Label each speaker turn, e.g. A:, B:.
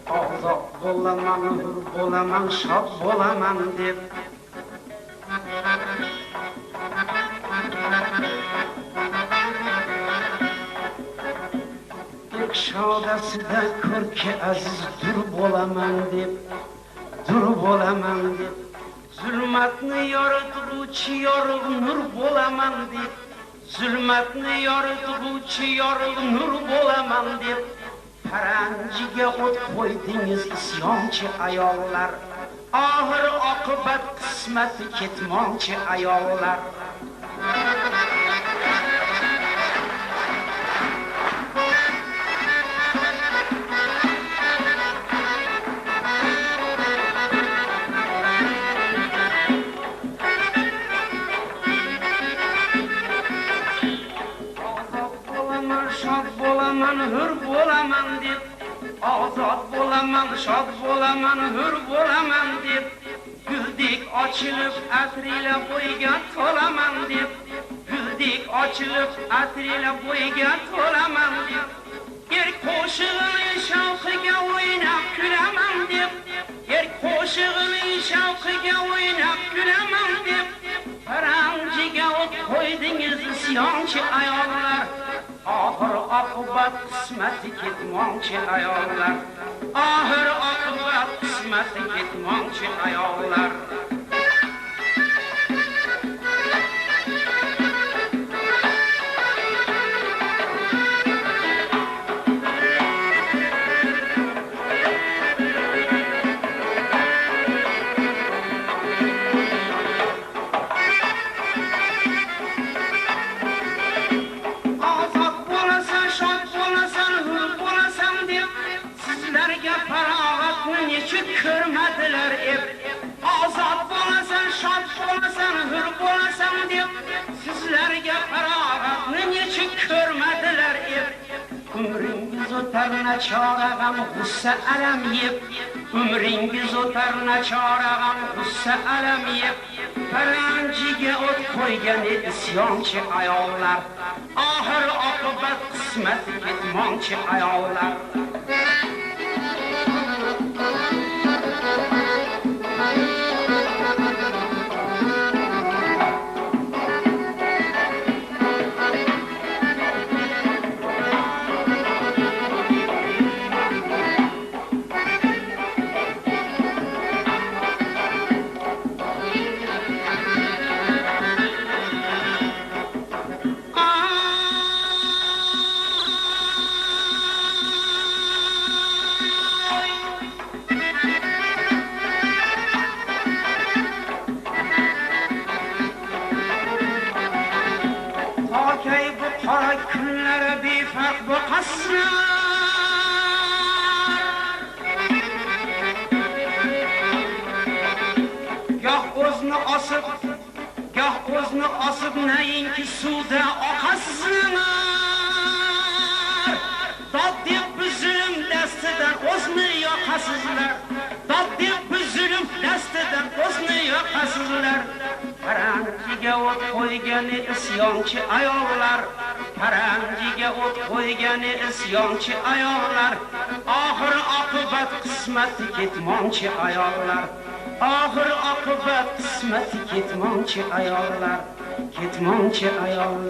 A: Ağzak bolaman, hür bolaman, şad bolaman deb bir şodasida ko'rki aziz dur bolaman deb zulmatni yorituvchi yorug' nur bolaman deb zulmatni yorituvchi yorug' nur bolaman deb paranjiga o't qo'ydingiz isyonchi ayollar, oxir oqibat qismati ketmonchi ayollar. Şad bolaman, hür bolaman deb, ozod bolaman, şad bolaman, hür bolaman deb, guldek ochilib atrila bo'yga to'laman deb, guldek ochilib atrila bo'yga to'laman deb, er qo'shig'ining shavqiga o'ynab kulaman deb, er qo'shig'ining shavqiga o'ynab kulaman deb, paranjiga o't qo'ydingiz isyonchi ayollar, oxir oqibat qismati ketmonchi ayollar, oxir oqibat qismati ketmonchi ayollar. Ko'rmadilar eb, ozod bo'lasan, shod bo'lasan, hur bo'lasan deb, sizlarga farog'atni nechuk ko'rmadilar eb. Umringiz o'tar nachora g'am g'ussa alam yeb, umringiz o'tar nachora g'am g'ussa alam yeb, paranjiga o't qo'ygan isyonchi ayollar, oxir oqibat qismati ketmonchi ayollar. Qora kunlari befarq boqasizlar, goh o'zni osib nayinki suvda oqasizlar, dod deb bu zulm dastidan o'zni yoqasizlar, dod deb bu zulm dastidan o'zni yoqasizlar. Paranjiga o't qo'ygan isyonchi ayollar, paranjiga o't qo'ygan isyonchi ayollar, oxir oqibat qismati ketmonchi ayollar, oxir oqibat qismati ketmonchi ayollar, ketmonchi ayollar.